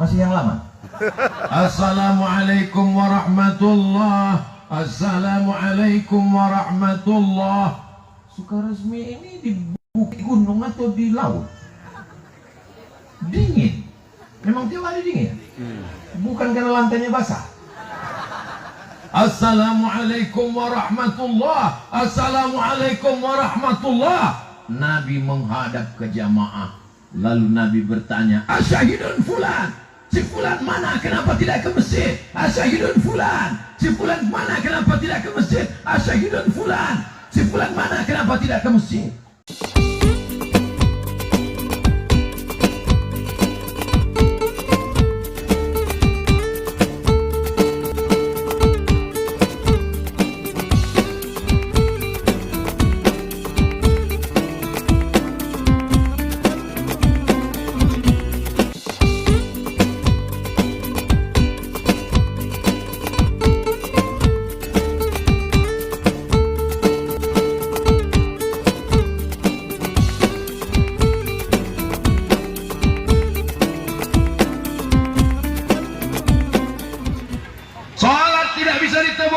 Masih yang lama. Assalamualaikum warahmatullah. Assalamualaikum warahmatullah. Sukaresmi ini di bukit gunung atau di laut? Dingin. Memang tiap hari dingin. Bukan karena lantainya basah. Assalamualaikum warahmatullah. Assalamualaikum warahmatullah. Nabi menghadap ke jamaah. Lalu Nabi bertanya, asyahidun fulan, si fulan mana kenapa tidak ke masjid? Asyahidun fulan, si fulan mana kenapa tidak ke masjid? Asyahidun fulan, si fulan mana kenapa tidak ke masjid?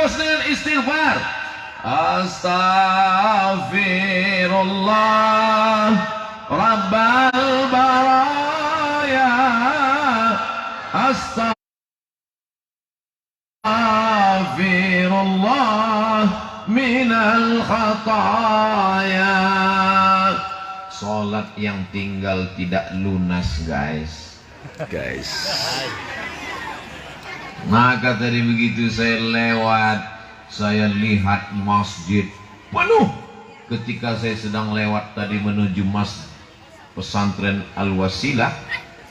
Dengan istighfar, astaghfirullah rabbal baraya, astaghfirullah minal khataya. Salat yang tinggal tidak lunas, guys. Maka tadi begitu saya lewat, saya lihat masjid penuh. Ketika saya sedang lewat tadi menuju pesantren Al-Wasilah,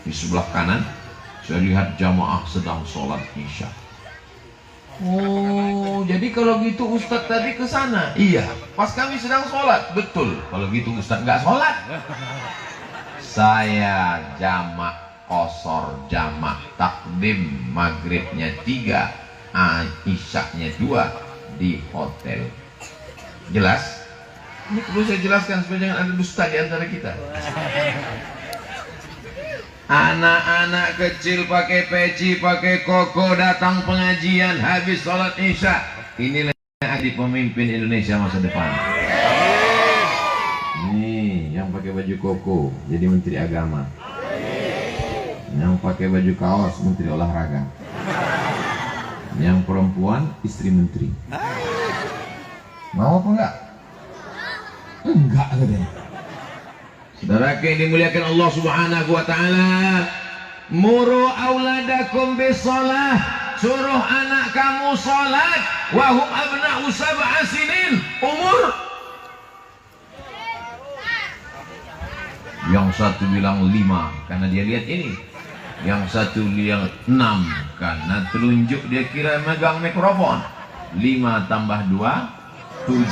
di sebelah kanan saya lihat jamaah sedang sholat isya. Oh, jadi kalau gitu Ustadz tadi ke sana? Iya, pas kami sedang sholat. Betul, kalau gitu Ustadz nggak sholat. Saya jamak qasar, jamak takdim, maghribnya 3, isyaknya 2 di hotel. Jelas? Ini perlu saya jelaskan supaya jangan ada dusta di antara kita. Anak-anak kecil pakai peci, pakai koko, datang pengajian, habis sholat isya. Inilah yang jadi pemimpin Indonesia masa depan. Nih, yang pakai baju koko jadi menteri agama. Yang pakai baju kaos menteri olahraga. Yang perempuan istri menteri. Mau apa enggak? Enggak katanya. Saudara yang dimuliakan Allah Subhanahu wa taala, muru auladakum bisalah, suruh anak kamu salat wa hum abna'u sab'a sinin, umur. Yang satu bilang 5 karena dia lihat ini. Yang satu bilang 6 karena telunjuk dia kira megang mikrofon. 5 tambah 2 7.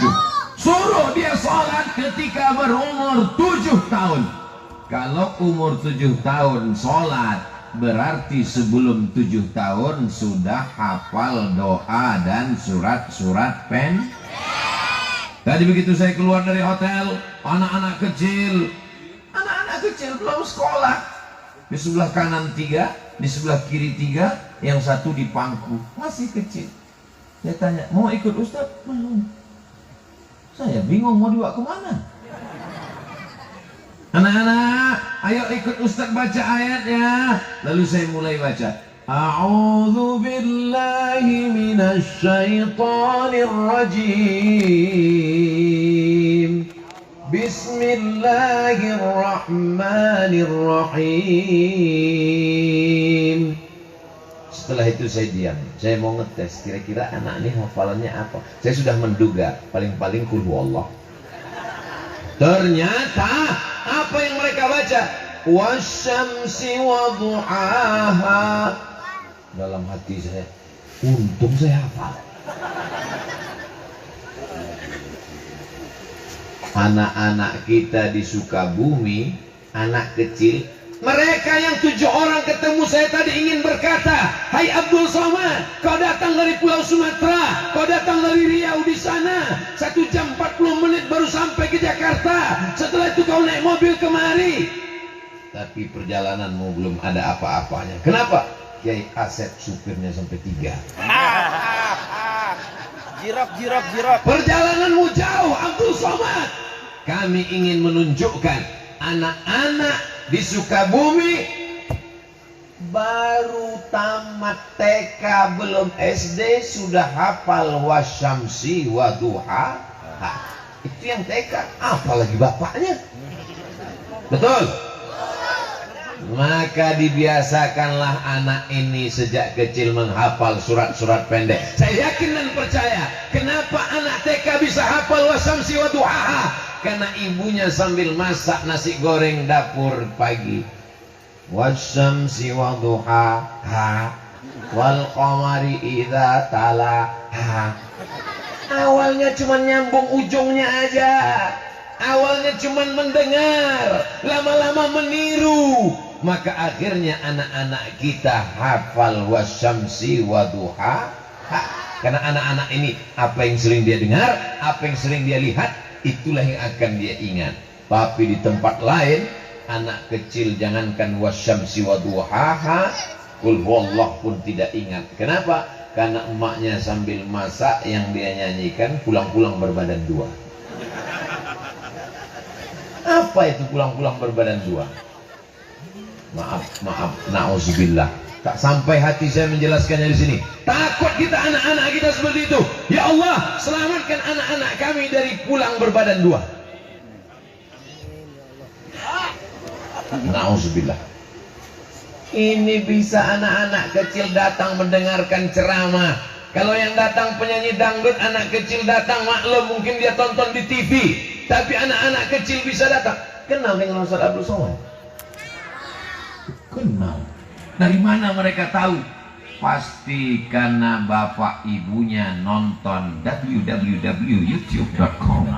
Suruh dia sholat ketika berumur 7 tahun. Kalau umur 7 tahun sholat, berarti sebelum 7 tahun sudah hafal doa dan surat-surat pen. Tadi begitu saya keluar dari hotel, anak-anak kecil belum sekolah. Di sebelah kanan 3, di sebelah kiri 3, yang satu di pangku, masih kecil. Saya tanya, mau ikut Ustadz? Mau. Saya bingung mau dibawa kemana. Anak-anak, ayo ikut Ustadz baca ayatnya. Lalu saya mulai baca. A'udzu billahi minasy syaithanir rajim. Bismillahirrahmanirrahim. Setelah itu saya diam. Saya mau ngetes kira-kira anak ini hafalannya apa. Saya sudah menduga paling-paling qul huwallah. Ternyata apa yang mereka baca? Wasyamsi waduhaha. Dalam hati saya, untung saya hafal. Anak-anak kita di Sukabumi, anak kecil, mereka yang 7 orang ketemu saya tadi ingin berkata, hai Abdul Somad, kau datang dari Pulau Sumatera, kau datang dari Riau di sana, 1 jam 40 menit baru sampai ke Jakarta, setelah itu kau naik mobil kemari. Tapi perjalanan perjalananmu belum ada apa-apanya. Kenapa? Kiai Asep supirnya sampai 3. Jirap. Perjalananmu jauh, Abdul Somad. Kami ingin menunjukkan anak-anak di Sukabumi baru tamat TK belum SD sudah hafal wasyamsi waduha. Itu yang TK, apalagi bapaknya. Betul? Maka dibiasakanlah anak ini sejak kecil menghafal surat-surat pendek. Saya yakin dan percaya kenapa anak TK bisa hafal wasyamsi waduha, karena ibunya sambil masak nasi goreng dapur pagi. Wasyamsi waduha wal qamari idza talaha. Awalnya cuma nyambung ujungnya aja. Awalnya cuma mendengar, lama-lama meniru. Maka akhirnya anak-anak kita hafal wasyamsi waduha. Karena anak-anak ini apa yang sering dia dengar, apa yang sering dia lihat, itulah yang akan dia ingat. Tapi di tempat lain, anak kecil jangankan wasyamsi waduha, qul huwallah pun tidak ingat. Kenapa? Karena emaknya sambil masak yang dia nyanyikan pulang-pulang berbadan 2. Apa itu pulang-pulang berbadan 2? Maaf, na'udzubillah. Tak sampai hati saya menjelaskannya di sini. Takut kita anak-anak kita seperti itu. Ya Allah, selamatkan anak-anak kami dari pulang berbadan 2. Na'udzubillah. Ini bisa anak-anak kecil datang mendengarkan ceramah. Kalau yang datang penyanyi dangdut, anak kecil datang, maklum mungkin dia tonton di TV. Tapi anak-anak kecil bisa datang. Kenal dengan Ustaz Abdul Somad? Kenal. Dari mana mereka tahu? Pasti karena bapak ibunya nonton www.youtube.com.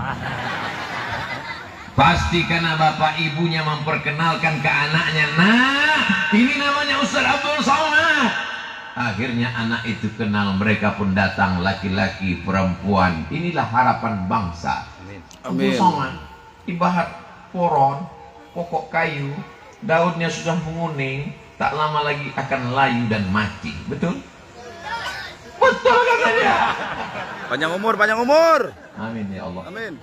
Pasti karena bapak ibunya memperkenalkan ke anaknya. Nah, ini namanya Ustaz Abdul Somad. Akhirnya anak itu kenal, mereka pun datang, laki-laki, perempuan. Inilah harapan bangsa. Abdul Somad ibarat pohon, pokok kayu, daunnya sudah menguning, tak lama lagi akan layu dan mati. Betul? Betul katanya. Panjang umur. Amin ya Allah. Amin.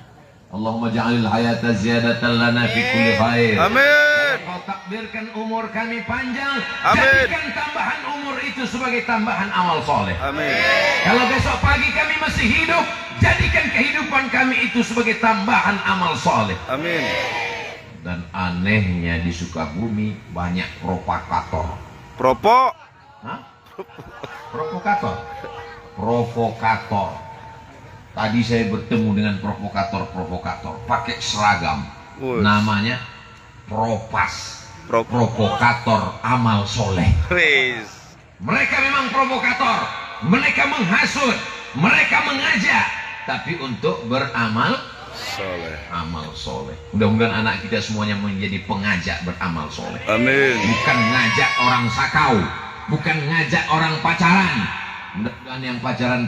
Allahumma ja'alil hayata ziyadatan lana fi kulli khair. Amin. Kau takdirkan umur kami panjang. Amin. Jadikan tambahan umur itu sebagai tambahan amal soleh. Amin. Kalau besok pagi kami masih hidup, jadikan kehidupan kami itu sebagai tambahan amal soleh. Amin. Dan anehnya di Sukabumi banyak provokator. Hah? Provokator. Tadi saya bertemu dengan provokator pakai seragam. Namanya Propas. Provokator amal soleh. Mereka memang provokator. Mereka menghasut. Mereka mengajak. Tapi untuk beramal Soleh. amal soleh. Mudah-mudahan anak kita semuanya menjadi pengajak beramal soleh. Amin. Bukan ngajak orang sakau, bukan ngajak orang pacaran. Mudah-mudahan yang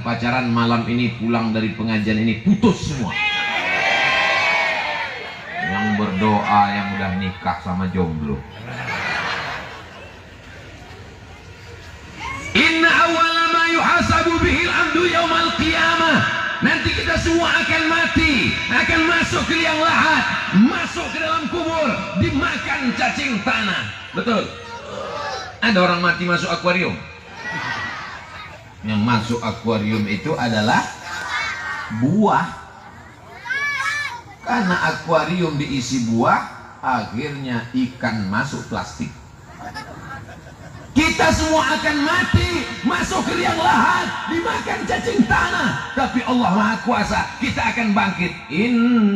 pacaran malam ini pulang dari pengajian ini putus semua. Yang berdoa yang udah nikah sama jomblo. Inna awwala ma yuhasabu bihil abdu yaumal qiyamah. Nanti kita semua akan mati, akan masuk ke liang lahat, masuk ke dalam kubur, dimakan cacing tanah. Betul? Ada orang mati masuk akuarium. Yang masuk akuarium itu adalah buah. Karena akuarium diisi buah, akhirnya ikan masuk plastik. Kita semua akan mati, masuk ke liang lahat, dimakan cacing tanah. Tapi Allah Maha Kuasa, kita akan bangkit. Innama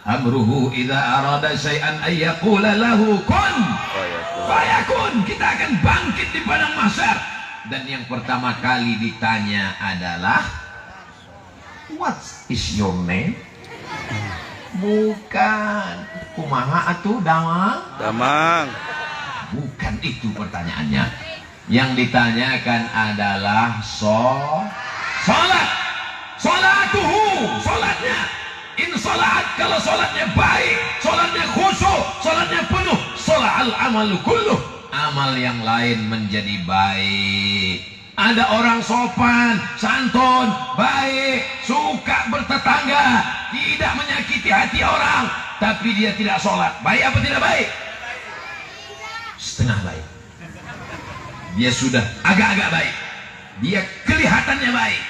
amruhu idza arada syai'an ay yaqula lahu kun fayakun. Kita akan bangkit di padang mahsyar, dan yang pertama kali ditanya adalah what is your name? Bukan kumaha atuh damang. Bukan itu pertanyaannya. Yang ditanyakan adalah sholat. Sholatuhu, sholatnya. in sholat, kalau sholatnya baik, sholatnya khusyuk, sholatnya penuh, sholat al-amalu kulluh, amal yang lain menjadi baik. Ada orang sopan, santun, baik, suka bertetangga, tidak menyakiti hati orang, tapi dia tidak sholat. Baik apa tidak baik? Setengah baik. Dia sudah agak-agak baik. Dia kelihatannya baik.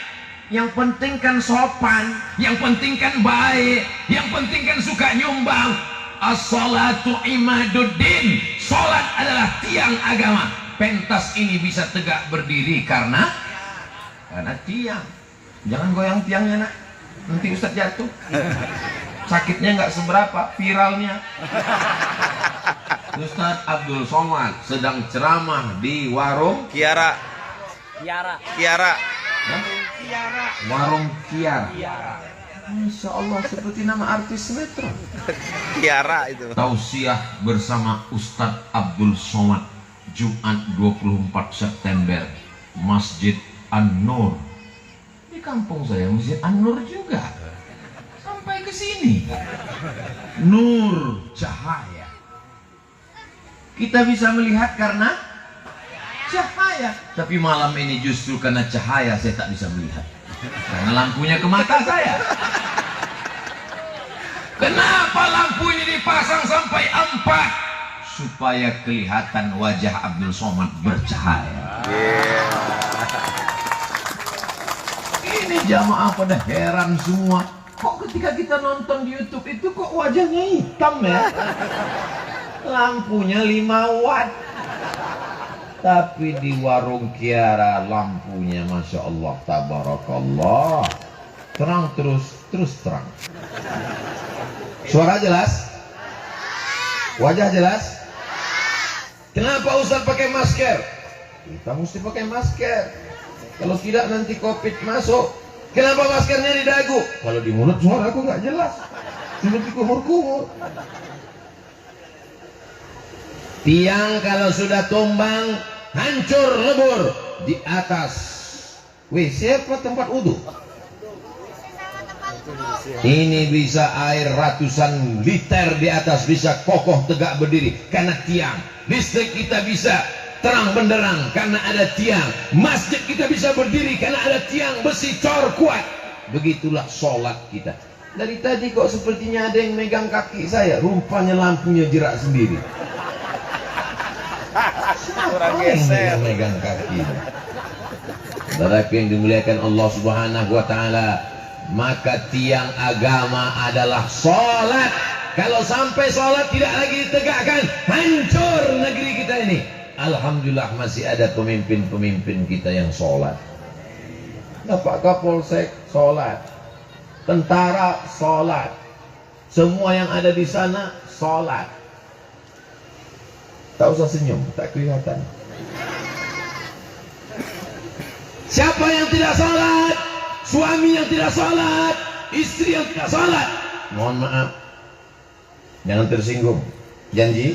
Yang penting kan sopan, yang penting kan baik, yang penting kan suka nyumbang. As-salatu imaduddin. Salat adalah tiang agama. Pentas ini bisa tegak berdiri karena tiang. Jangan goyang tiangnya, nak. Nanti Ustaz jatuh. Sakitnya nggak seberapa, viralnya. Ustaz Abdul Somad sedang ceramah di warung Kiara. Warung Kiara. Masya Allah, seperti nama artis sinetron. Kiara itu. Tausiah bersama Ustadz Abdul Somad, Jumat 24 September, Masjid An-Nur. Di kampung saya Masjid An-Nur juga. Sampai ke sini. Nur, cahaya. Kita bisa melihat karena cahaya. Tapi malam ini justru karena cahaya saya tak bisa melihat. Karena lampunya ke mata saya. Kenapa lampu ini dipasang sampai 4? Supaya kelihatan wajah Abdul Somad bercahaya. Ini jamaah pada heran semua. Kok ketika kita nonton di YouTube itu kok wajahnya hitam ya? Lampunya 5 watt. Tapi di warung Kiara lampunya Masya Allah, tabarakallah, terang terus terang. Suara jelas? Wajah jelas? Kenapa Ustaz pakai masker? Kita mesti pakai masker. Kalau tidak nanti COVID masuk. Kenapa maskernya di dagu? Kalau di mulut suara aku nggak jelas. Seperti kumur-kumur. Tiang kalau sudah tumbang, hancur lebur di atas WC apa tempat wudhu. Ini bisa air ratusan liter di atas, bisa kokoh tegak berdiri karena tiang. Listrik kita bisa terang benderang karena ada tiang. Masjid kita bisa berdiri karena ada tiang besi cor kuat. Begitulah sholat kita. Dari tadi kok sepertinya ada yang megang kaki saya, rupanya lampunya jerak sendiri. Kurang geser. Megang kaki. Saudara yang dimuliakan Allah Subhanahu wa taala, maka tiang agama adalah sholat. Kalau sampai sholat tidak lagi ditegakkan, hancur negeri kita ini. Alhamdulillah masih ada pemimpin-pemimpin kita yang sholat. Pak Kapolsek sholat, tentara sholat, semua yang ada di sana sholat. Tak usah senyum, tak kelihatan. Siapa yang tidak sholat? Suami yang tidak sholat, istri yang tidak sholat. Mohon maaf, jangan tersinggung. Janji?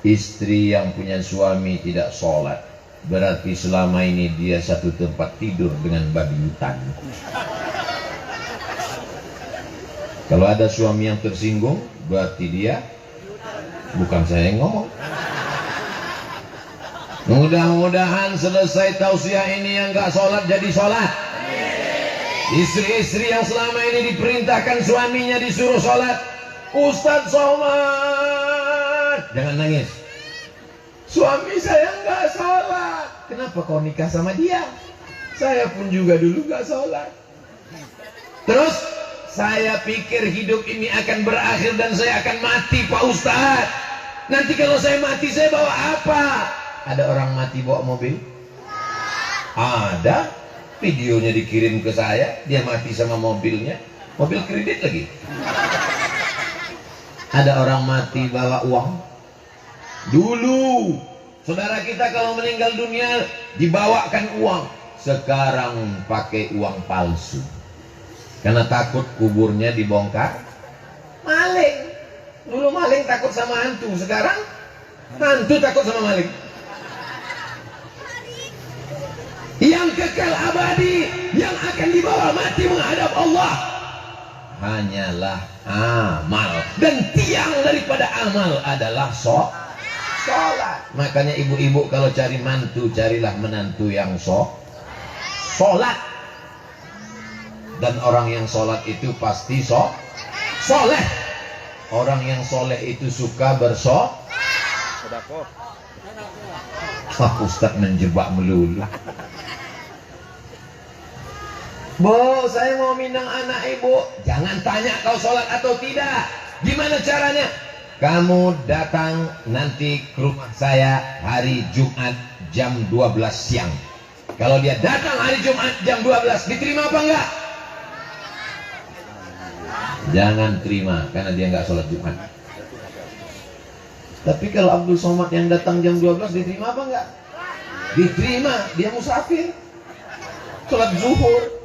Istri yang punya suami tidak sholat, berarti selama ini dia satu tempat tidur dengan babi hutan. Kalau ada suami yang tersinggung, berarti dia, bukan saya yang ngomong. Mudah-mudahan selesai tausiah ini yang gak sholat jadi sholat. Istri-istri yang selama ini diperintahkan suaminya disuruh sholat, Ustadz Somad, jangan nangis. Suami saya gak sholat. Kenapa kau nikah sama dia? Saya pun juga dulu gak sholat. Terus saya pikir hidup ini akan berakhir dan saya akan mati, Pak Ustadz. Nanti kalau saya mati, saya bawa apa? Ada orang mati bawa mobil? Ada. Videonya dikirim ke saya, dia mati sama mobilnya. Mobil kredit lagi. Ada orang mati bawa uang? Dulu saudara kita kalau meninggal dunia dibawakan uang. Sekarang pakai uang palsu. Karena takut kuburnya dibongkar maling. Dulu maling takut sama hantu, sekarang hantu takut sama maling. Yang kekal abadi, yang akan dibawa mati menghadap Allah, hanyalah amal, dan tiang daripada amal adalah sholat. Makanya ibu-ibu kalau cari mantu, carilah menantu yang sholat. Dan orang yang sholat itu pasti soleh. Orang yang soleh itu suka Sedekah. Ustaz menjebak melulu. Bu, saya mau minang anak ibu. Jangan tanya kau sholat atau tidak. Gimana caranya? Kamu datang nanti ke rumah saya hari Jumat jam 12 siang. Kalau dia datang hari Jumat jam 12, diterima apa enggak? Jangan terima, karena dia enggak sholat Jumat. Tapi kalau Abdul Somad yang datang jam 12, diterima apa enggak? Diterima, dia musafir. Sholat zuhur.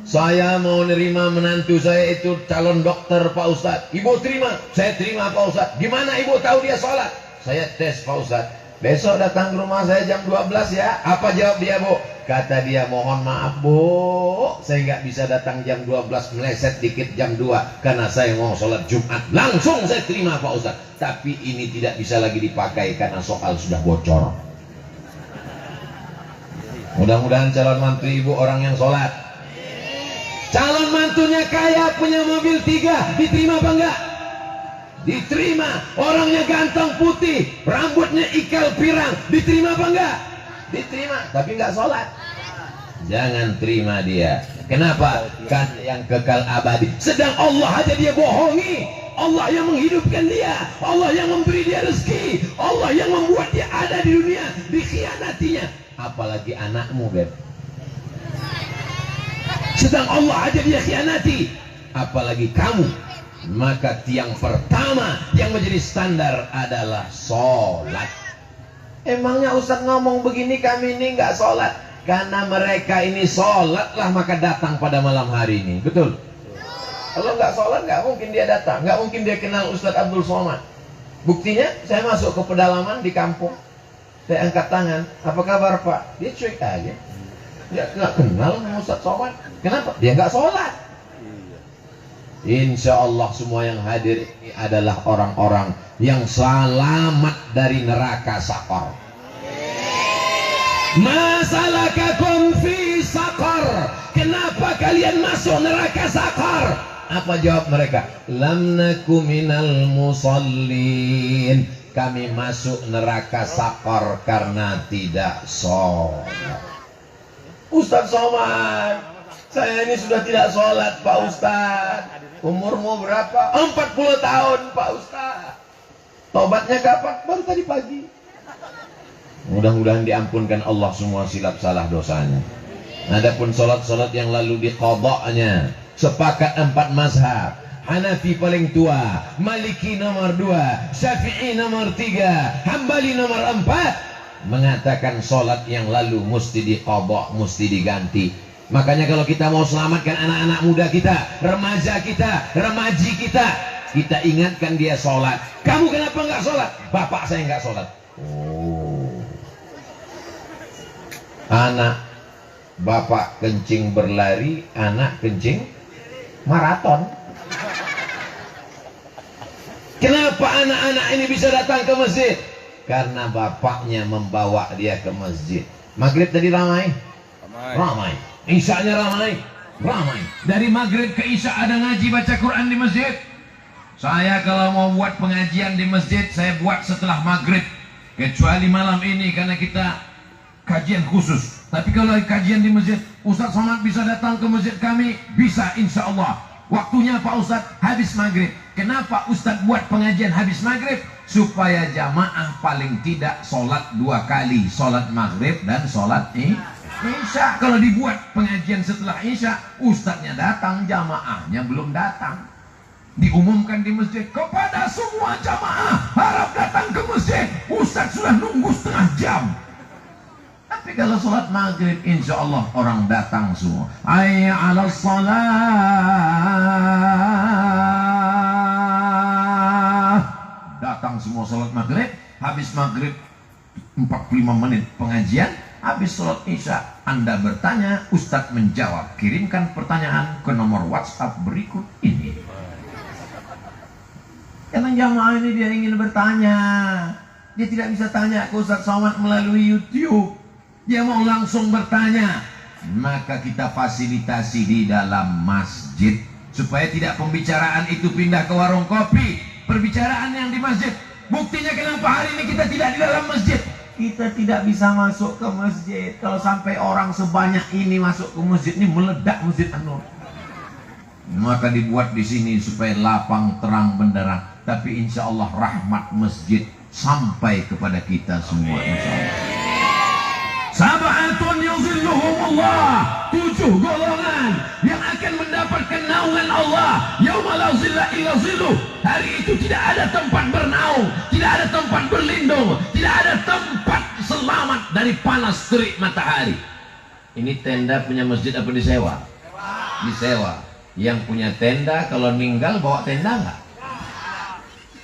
Saya mau nerima menantu saya itu calon dokter Pak Ustadz. Ibu terima? Saya terima Pak Ustadz. Gimana ibu tahu dia sholat? Saya tes Pak Ustadz. Besok datang ke rumah saya jam 12 ya. Apa jawab dia, Bu? Kata dia, mohon maaf Bu, saya nggak bisa datang jam 12, meleset dikit jam 2 karena saya mau sholat Jumat. Langsung saya terima Pak Ustadz. Tapi ini tidak bisa lagi dipakai karena soal sudah bocor. Mudah-mudahan calon mantu ibu orang yang sholat. Calon mantunya kaya, punya mobil 3, diterima apa enggak? Diterima. Orangnya ganteng, putih, rambutnya ikal pirang, diterima apa enggak? Diterima, tapi enggak sholat. Jangan terima dia. Kenapa? Kan yang kekal abadi. Sedang Allah aja dia bohongi. Allah yang menghidupkan dia, Allah yang memberi dia rezeki, Allah yang membuat dia ada di dunia, dikhianatinya. Apalagi anakmu, Beb. Sedang Allah aja dia khianati, apalagi kamu. Maka tiang pertama yang menjadi standar adalah sholat. Emangnya Ustaz ngomong begini kami ini nggak sholat? Karena mereka ini sholat lah maka datang pada malam hari ini. Betul? Kalau nggak sholat nggak mungkin dia datang, nggak mungkin dia kenal Ustaz Abdul Somad. Buktinya saya masuk ke pedalaman di kampung, saya angkat tangan, apa kabar Pak? Dia cuek aja. Dia nggak kenal sama Ustaz Somad. Kenapa? Dia nggak sholat. Insya Allah semua yang hadir ini adalah orang-orang yang selamat dari neraka sakor. Masalakakum fi sakor. Kenapa kalian masuk neraka sakor? Apa jawab mereka? Lam naku minal musallin. Kami masuk neraka sakor karena tidak sholat. Ustaz Somad, saya ini sudah tidak sholat Pak Ustaz. Umurmu berapa? 40 tahun Pak Ustaz. Tobatnya kapan? Baru tadi pagi. Mudah-mudahan diampunkan Allah semua silap salah dosanya. Adapun sholat-sholat yang lalu diqadanya, sepakat 4 mazhab. Hanafi paling tua, Maliki nomor 2, Syafi'i nomor 3, Hambali nomor 4 mengatakan sholat yang lalu mesti diqadha, mesti diganti. Makanya kalau kita mau selamatkan anak-anak muda kita, remaja kita, remaji kita, kita ingatkan dia sholat. Kamu kenapa nggak sholat? Bapak saya nggak sholat. Oh, anak bapak kencing berlari, anak kencing maraton. Kenapa anak-anak ini bisa datang ke masjid? Karena bapaknya membawa dia ke masjid. Maghrib tadi ramai? Ramai. Isya'nya ramai? Ramai. Dari maghrib ke isya' ada ngaji baca Quran di masjid. Saya kalau mau buat pengajian di masjid, saya buat setelah maghrib. Kecuali malam ini karena kita kajian khusus. Tapi kalau kajian di masjid, Ustaz Somad bisa datang ke masjid kami? Bisa, insya Allah. Waktunya Pak Ustaz habis maghrib. Kenapa Ustaz buat pengajian habis maghrib? Supaya jamaah paling tidak sholat 2 kali, sholat maghrib dan sholat isya. Kalau dibuat pengajian setelah isya, Ustadznya datang, jamaahnya belum datang. Diumumkan di masjid, kepada semua jamaah harap datang ke masjid. Ustadz sudah nunggu setengah jam. Tapi kalau sholat maghrib, insya Allah orang datang semua. Hayya 'alas shalah. Datang semua sholat maghrib. Habis maghrib 45 menit pengajian. Habis sholat isya Anda bertanya, Ustadz menjawab. Kirimkan pertanyaan ke nomor WhatsApp berikut ini. Karena jamaah ini dia ingin bertanya. Dia tidak bisa tanya ke Ustadz Somad melalui YouTube. Dia mau langsung bertanya. Maka kita fasilitasi di dalam masjid. Supaya tidak pembicaraan itu pindah ke warung kopi. Perbicaraan yang di masjid. Buktinya kenapa hari ini kita tidak di dalam masjid. Kita tidak bisa masuk ke masjid. Kalau sampai orang sebanyak ini masuk ke masjid, ini meledak Masjid An-Nur. Maka dibuat di sini supaya lapang terang benderang. Tapi insya Allah rahmat masjid sampai kepada kita semua insya Allah. Sab'atun yuzilluhumullah, 7 golongan yang akan mendapatkan naungan Allah. Yauma la zilla illa zilluh. Hari itu tidak ada tempat bernaung, tidak ada tempat berlindung, tidak ada tempat selamat dari panas terik matahari. Ini tenda punya masjid apa disewa? Disewa. Yang punya tenda kalau meninggal bawa tenda enggak?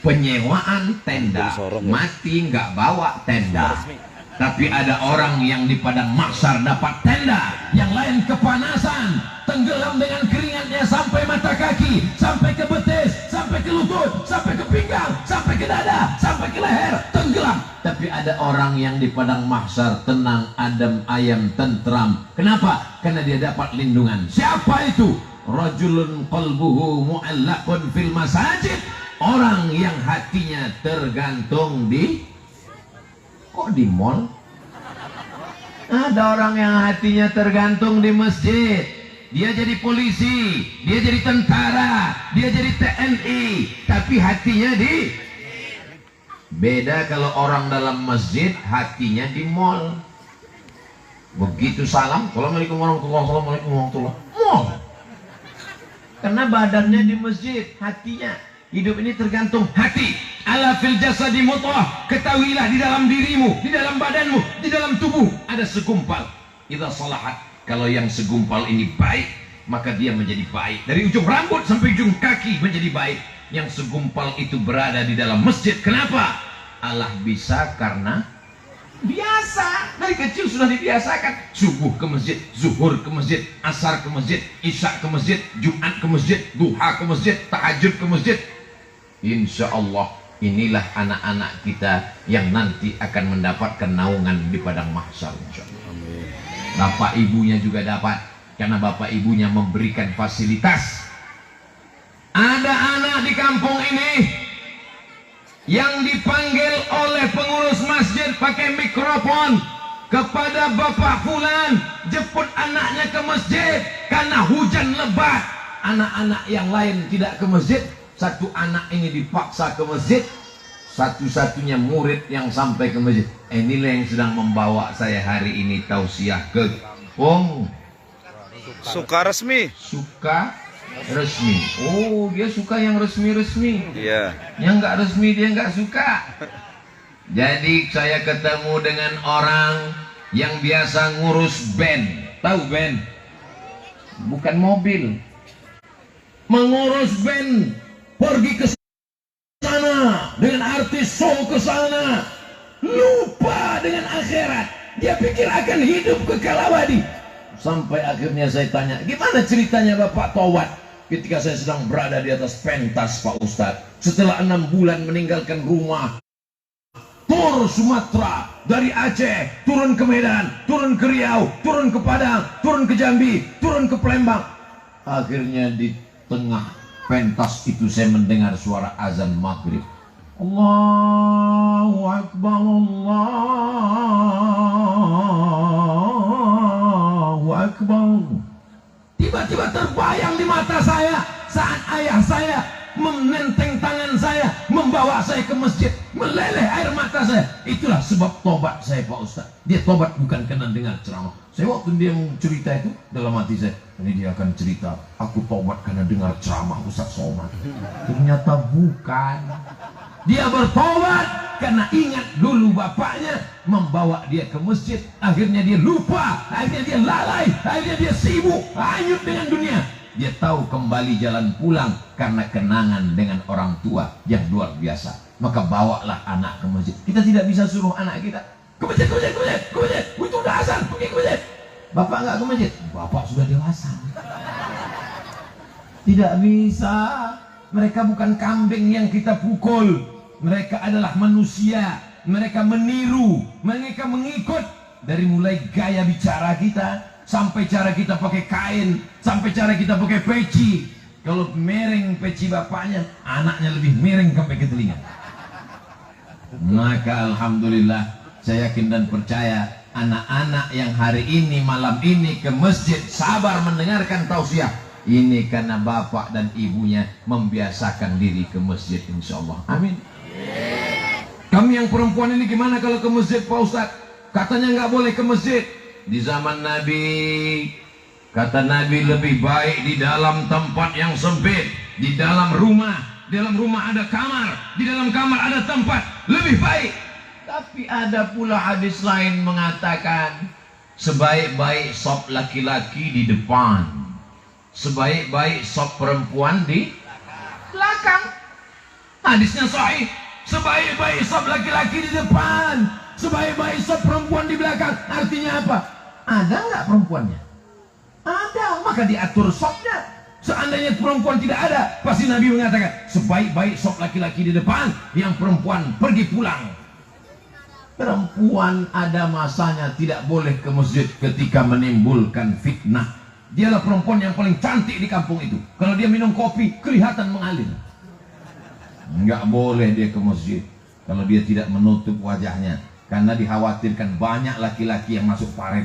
Penyewaan tenda, mati nggak bawa tenda. Tapi ada orang yang di padang mahsyar dapat tenda, yang lain kepanasan, tenggelam dengan keringatnya sampai mata kaki, sampai ke betis, sampai ke lutut, sampai ke pinggang, sampai ke dada, sampai ke leher, tenggelam. Tapi ada orang yang di padang mahsyar tenang, adem, ayam, tentram. Kenapa? Karena dia dapat lindungan. Siapa itu? Rajulun qalbuhu mu'allaqun fil masajid. Orang yang hatinya tergantung di, kok di mall? Ada orang yang hatinya tergantung di masjid. Dia jadi polisi, dia jadi tentara, dia jadi TNI, tapi hatinya di. Beda kalau orang dalam masjid hatinya di mall. Begitu salam, Assalamualaikum warahmatullahi wabarakatuh, Assalamualaikum warahmatullahi wabarakatuh. Mall. Karena badannya di masjid, hatinya. Hidup ini tergantung hati. Ala fil jasadi mudghah. Ketahuilah di dalam dirimu, di dalam badanmu, di dalam tubuh ada segumpal. Idza salahat. Kalau yang segumpal ini baik, maka dia menjadi baik. Dari ujung rambut sampai ujung kaki menjadi baik. Yang segumpal itu berada di dalam masjid. Kenapa? Allah bisa karena biasa. Dari kecil sudah dibiasakan. Subuh ke masjid, zuhur ke masjid, asar ke masjid, isya ke masjid, Jumat ke masjid, duha ke masjid, tahajud ke masjid. Insya Allah inilah anak-anak kita yang nanti akan mendapatkan naungan di padang mahsyar. Bapak ibunya juga dapat, karena bapak ibunya memberikan fasilitas. Ada anak di kampung ini yang dipanggil oleh pengurus masjid pakai mikrofon kepada Bapak Fulan, jemput anaknya ke masjid karena hujan lebat. Anak-anak yang lain tidak ke masjid. Satu anak ini dipaksa ke masjid. Satu-satunya murid yang sampai ke masjid. Inilah yang sedang membawa saya hari ini tausiah ke kampung. Suka resmi. Suka resmi. Oh, dia suka yang resmi-resmi. Iya. Yang nggak resmi dia nggak suka. Jadi saya ketemu dengan orang yang biasa ngurus band. Tahu band? Bukan mobil. Mengurus band. Pergi ke sana dengan artis, show ke sana, lupa dengan akhirat. Dia pikir akan hidup kekal abadi. Sampai akhirnya saya tanya, gimana ceritanya Bapak tobat ketika saya sedang berada di atas pentas Pak Ustadz? Setelah 6 bulan meninggalkan rumah, tur Sumatera, dari Aceh turun ke Medan, turun ke Riau, turun ke Padang, turun ke Jambi, turun ke Palembang. Akhirnya di tengah pentas itu saya mendengar suara azan maghrib. Allahu Akbar, Allahu Akbar. Tiba-tiba terbayang di mata saya saat ayah saya menenteng tangan saya, membawa saya ke masjid, meleleh air mata saya. Itulah sebab tobat saya Pak Ustaz. Dia tobat bukan karena dengar ceramah. Saya waktu dia cerita itu, dalam hati saya, ini dia akan cerita, aku tobat karena dengar ceramah Ustaz Somad. Ternyata bukan. Dia bertobat karena ingat dulu bapaknya membawa dia ke masjid. Akhirnya dia lupa, akhirnya dia lalai, akhirnya dia sibuk, hanyut dengan dunia. Dia tahu kembali jalan pulang karena kenangan dengan orang tua yang luar biasa. Maka bawalah anak ke masjid. Kita tidak bisa suruh anak kita ke masjid, ke masjid, ke masjid, ke masjid. Itu udah azan, pergi ke masjid. Bapak nggak ke masjid? Bapak sudah dewasa. Tidak bisa. Mereka bukan kambing yang kita pukul. Mereka adalah manusia. Mereka meniru, mereka mengikut. Dari mulai gaya bicara kita, sampai cara kita pakai kain, sampai cara kita pakai peci. Kalau mereng peci bapaknya, anaknya lebih mereng sampai ke telinga. Maka alhamdulillah, saya yakin dan percaya, anak-anak yang hari ini, malam ini ke masjid sabar mendengarkan tausiah, ini karena bapak dan ibunya membiasakan diri ke masjid, insya Allah. Amin. Kami yang perempuan ini gimana kalau ke masjid, Pak Ustadz? Katanya nggak boleh ke masjid. Di zaman Nabi, kata Nabi, lebih baik di dalam tempat yang sempit, di dalam rumah. Di dalam rumah ada kamar, di dalam kamar ada tempat, lebih baik. Tapi ada pula hadis lain mengatakan, sebaik-baik sop laki-laki di depan, sebaik-baik sop perempuan di belakang. Hadisnya sahih. Sebaik-baik sop laki-laki di depan, sebaik-baik sop perempuan di belakang. Artinya apa? Ada nggak perempuannya? Ada, maka diatur sopnya. Seandainya perempuan tidak ada, pasti Nabi mengatakan sebaik-baik sop laki-laki di depan, yang perempuan pergi pulang. Perempuan ada masanya tidak boleh ke masjid ketika menimbulkan fitnah. Dialah perempuan yang paling cantik di kampung itu. Kalau dia minum kopi, kelihatan mengalir. Nggak boleh dia ke masjid kalau dia tidak menutup wajahnya, karena dikhawatirkan banyak laki-laki yang masuk paret,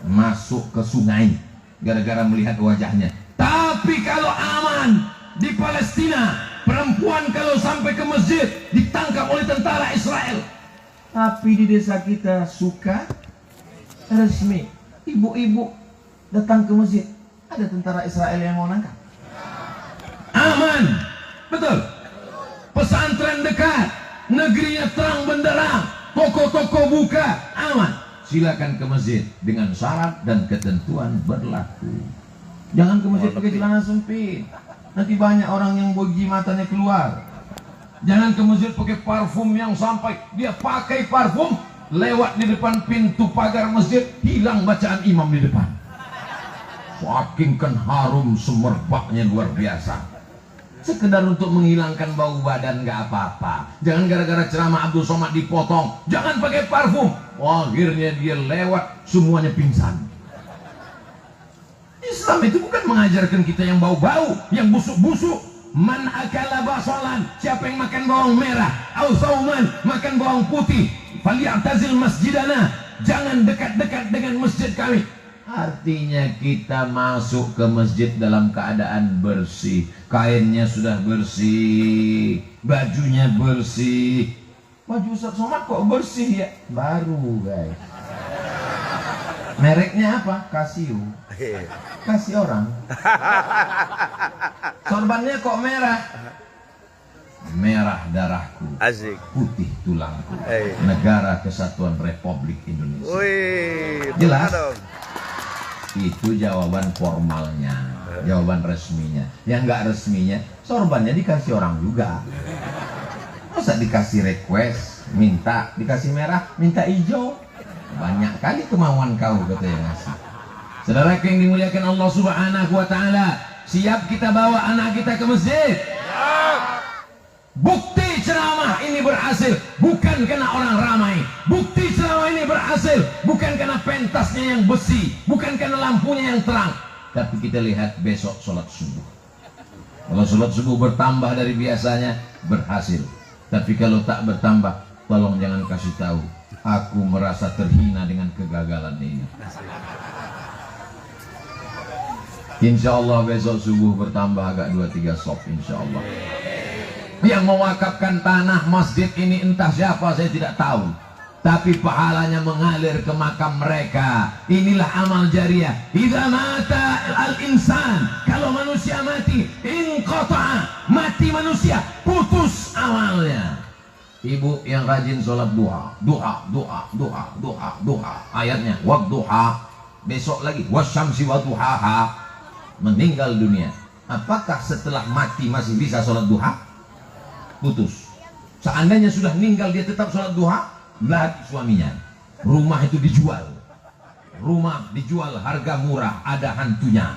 masuk ke sungai gara-gara melihat wajahnya. Tapi kalau aman di Palestina, perempuan kalau sampai ke masjid ditangkap oleh tentara Israel. Tapi di desa kita suka resmi, ibu-ibu datang ke masjid, ada tentara Israel yang mau nangkap. Aman, betul. Pesantren dekat, negerinya terang benderang, toko-toko buka, aman. Silakan ke masjid dengan syarat dan ketentuan berlaku. Jangan ke masjid pakai celana sempit, nanti banyak orang yang bogi matanya keluar. Jangan ke masjid pakai parfum yang sampai dia pakai parfum, lewat di depan pintu pagar masjid, hilang bacaan imam di depan. Saking kan harum semerbaknya luar biasa. Sekedar untuk menghilangkan bau badan nggak apa-apa. Jangan gara-gara ceramah Abdul Somad dipotong, jangan pakai parfum. Akhirnya dia lewat, semuanya pingsan. Islam itu bukan mengajarkan kita yang bau-bau, yang busuk-busuk. Man akala basalan, siapa yang makan bawang merah, au sauman, makan bawang putih, falyatazil masjidana, jangan dekat-dekat dengan masjid kami. Artinya kita masuk ke masjid dalam keadaan bersih, kainnya sudah bersih, bajunya bersih. Baju Ustaz Somad kok bersih ya? Baru guys. Mereknya apa? Casio. Kasih orang. Sorbannya kok merah? Merah darahku, Asik. putih tulangku. Negara Kesatuan Republik Indonesia. Wih, Jelas? dong. Itu jawaban formalnya, jawaban resminya. Yang nggak resminya, sorbannya dikasih orang juga. Masa dikasih request, minta, dikasih merah, minta hijau. Banyak kali kemauan kau, kata yang ngasih. Saudara yang dimuliakan Allah Subhanahu wa Ta'ala, siap kita bawa anak kita ke masjid? Bukti ceramah ini berhasil bukan karena orang ramai. Bukti ceramah ini berhasil bukan karena pentasnya yang besi, bukan karena lampunya yang terang. Tapi kita lihat besok sholat subuh. Kalau sholat subuh bertambah dari biasanya, berhasil. Tapi kalau tak bertambah, tolong jangan kasih tahu. Aku merasa terhina dengan kegagalan ini. Insya Allah besok subuh bertambah agak 2-3 sop, insya Allah. Yang mewakafkan tanah masjid ini entah siapa, saya tidak tahu. Tapi pahalanya mengalir ke makam mereka. Inilah amal jariah. Idza mata al-insan, kalau manusia mati, inqata'a, mati manusia, putus amalnya. Ibu yang rajin sholat duha, ayatnya wadduha, besok lagi wasyamsi wadduhaha, meninggal dunia. Apakah setelah mati masih bisa sholat duha? Putus. Seandainya sudah meninggal dia tetap sholat duha, lagi suaminya, rumah itu dijual, Rumah dijual harga murah, ada hantunya.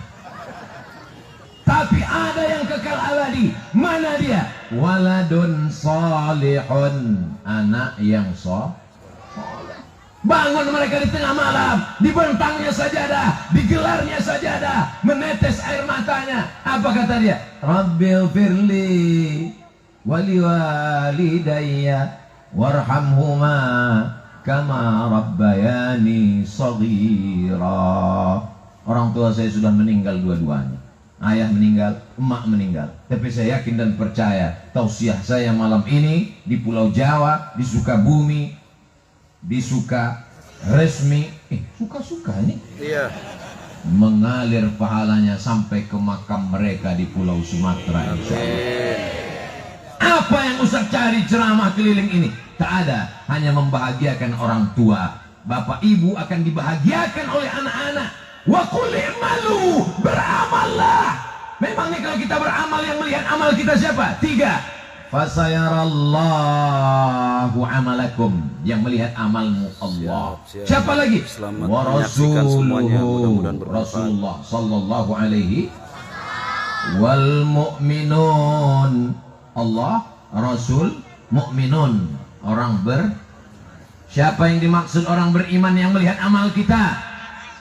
Tapi ada yang kekal abadi. Mana dia? Waladun salihun, anak yang soleh. Bangun mereka di tengah malam, dibentangnya sajadah, digelarnya sajadah, menetes air matanya. Apa kata dia? Rabbil firli wali walidayya warhamhuma kama rabbayani shaghira. Orang tua saya sudah meninggal dua-duanya. Ayah meninggal, emak meninggal. Tapi saya yakin dan percaya tausiah saya malam ini di Pulau Jawa, di Sukabumi, di Sukaresmi, suka-suka nih. Iya. Mengalir pahalanya sampai ke makam mereka di Pulau Sumatera. Apa yang Ustaz cari ceramah keliling ini? Tak ada, hanya membahagiakan orang tua. Bapak ibu akan dibahagiakan oleh anak-anak. Wa qul i'malu, beramallah. Memangnya kalau kita beramal, yang melihat amal kita siapa? 3. Fasayarallahu amalakum, yang melihat amalmu Allah. Siapa lagi? Wa rasuluhu, Rasulullah sallallahu alaihi wal mu'minun. Allah, Rasul, mu'minun, orang siapa yang dimaksud orang beriman yang melihat amal kita?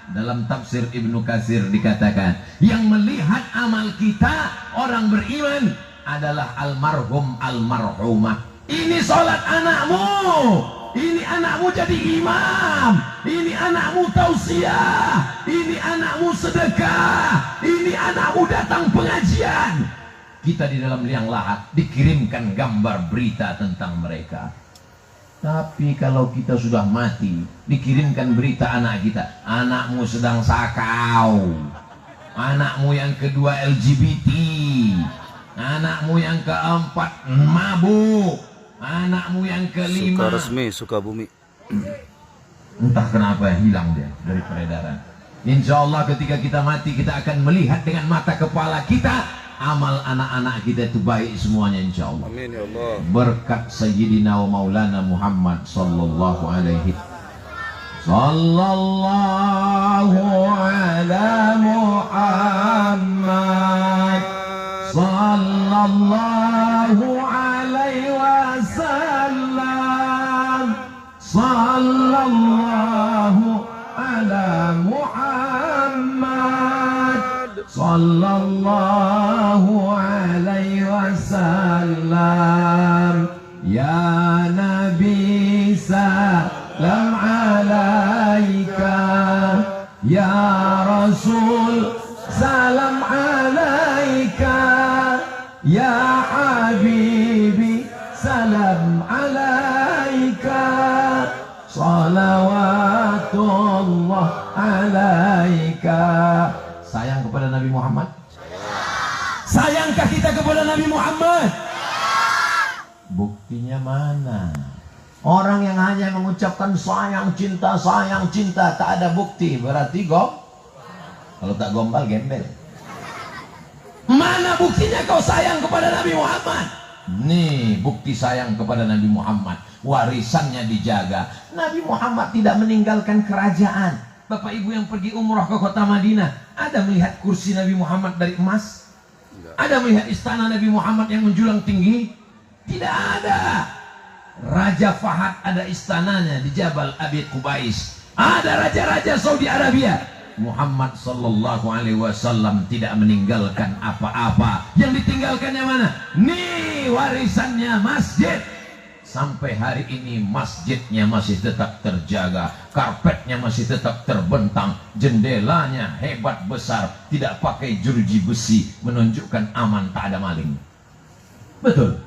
Dalam tafsir Ibnu Katsir dikatakan, yang melihat amal kita orang beriman adalah almarhum almarhumah. Ini sholat anakmu, ini anakmu jadi imam, ini anakmu tausiah, ini anakmu sedekah, ini anakmu datang pengajian. Kita di dalam liang lahat dikirimkan gambar berita tentang mereka. Tapi kalau kita sudah mati, dikirimkan berita anak kita, anakmu sedang sakau, anakmu yang kedua LGBT, anakmu yang keempat mabuk, anakmu yang kelima Sukaresmi, Sukabumi. Entah kenapa hilang dia dari peredaran. Insya Allah ketika kita mati, kita akan melihat dengan mata kepala kita amal anak-anak kita itu baik semuanya, insya Allah. Amin ya Allah. Berkat Sayyidina wa Maulana Muhammad sallallahu alaihi ala Muhammad sallallahu alaihi wasallam, sallallahu ala Muhammad sallallahu alaihi wasallam. Ya Nabi salam alaika, ya Rasul salam alaika, ya Habibi salam alaika, salawatullah alaika. Sayang kepada Nabi Muhammad? Sayangkah kita kepada Nabi Muhammad? Buktinya mana? Orang yang hanya mengucapkan sayang cinta, tak ada bukti, berarti kalau tak gombal gembel. Mana buktinya kau sayang kepada Nabi Muhammad? Nih bukti sayang kepada Nabi Muhammad. Warisannya dijaga. Nabi Muhammad tidak meninggalkan kerajaan. Bapak ibu yang pergi umrah ke kota Madinah, ada melihat kursi Nabi Muhammad dari emas? Ada melihat istana Nabi Muhammad yang menjulang tinggi? Tidak ada. Raja Fahad ada istananya di Jabal Abi Qubais. Ada raja-raja Saudi Arabia. Muhammad sallallahu alaihi wasallam tidak meninggalkan apa-apa. Yang ditinggalkannya mana? Nih warisannya masjid. Sampai hari ini masjidnya masih tetap terjaga, karpetnya masih tetap terbentang, jendelanya hebat besar, tidak pakai jeruji besi, menunjukkan aman, tak ada maling. Betul?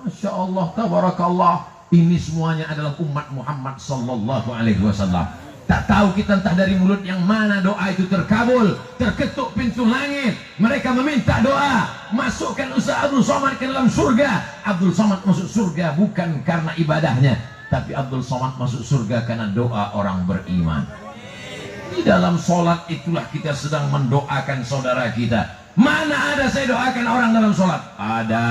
Masya Allah, tabarakallah. Ini semuanya adalah umat Muhammad sallallahu alaihi wasallam. Tak tahu kita entah dari mulut yang mana doa itu terkabul, terketuk pintu langit. Mereka meminta doa, masukkan Ustaz Abdul Somad ke dalam surga. Abdul Somad masuk surga bukan karena ibadahnya, tapi Abdul Somad masuk surga karena doa orang beriman. Di dalam sholat itulah kita sedang mendoakan saudara kita. Mana ada saya doakan orang dalam sholat? Ada.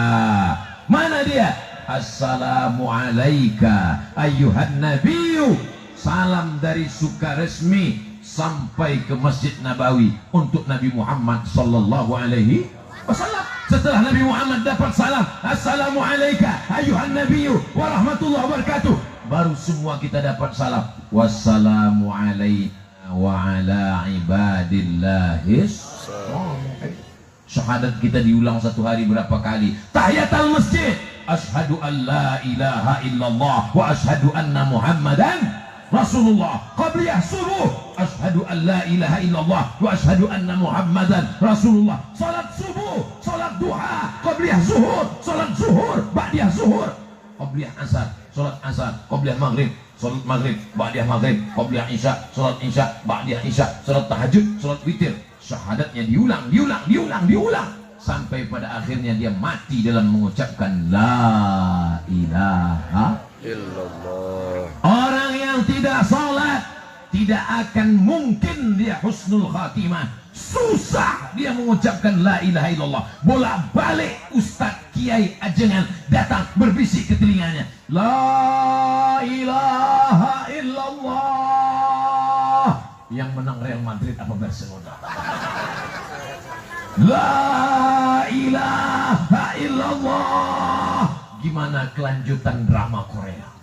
Mana dia? Assalamu alayka ayyuhan nabiyyu salam dari Sukaresmi sampai ke Masjid Nabawi untuk Nabi Muhammad sallallahu alaihi wasallam. Setelah Nabi Muhammad dapat salam, assalamualaikum ayuhan nabiyyu wa rahmatullahi wabarakatuh, baru semua kita dapat salam, wassalamu alaina wa ala ibadillahis sholihin. Syahadat kita diulang satu hari berapa kali? Tahiyatul masjid, asyhadu an la ilaha illallah wa asyhadu anna muhammadan Rasulullah. Qabliyah subuh, asyhadu an la ilaha illallah wa asyhadu anna muhammadan Rasulullah. Salat subuh, salat duha, qabliyah zuhur, salat zuhur, ba'diyah zuhur, qabliyah asar, salat asar, qabliyah maghrib, salat maghrib, ba'diyah maghrib, qabliyah isya, salat isya, ba'diyah isya, salat tahajud, salat witir. Syahadatnya diulang sampai pada akhirnya dia mati dalam mengucapkan la ilaha illallah. Orang yang tidak salat tidak akan mungkin dia husnul khatimah. Susah dia mengucapkan la ilaha illallah. Bolak-balik Ustaz Kiai Ajengan datang berbisik ke telinganya, la ilaha illallah. Yang menang Real Madrid apa Barcelona? La ilaha illallah. Gimana kelanjutan drama Korea?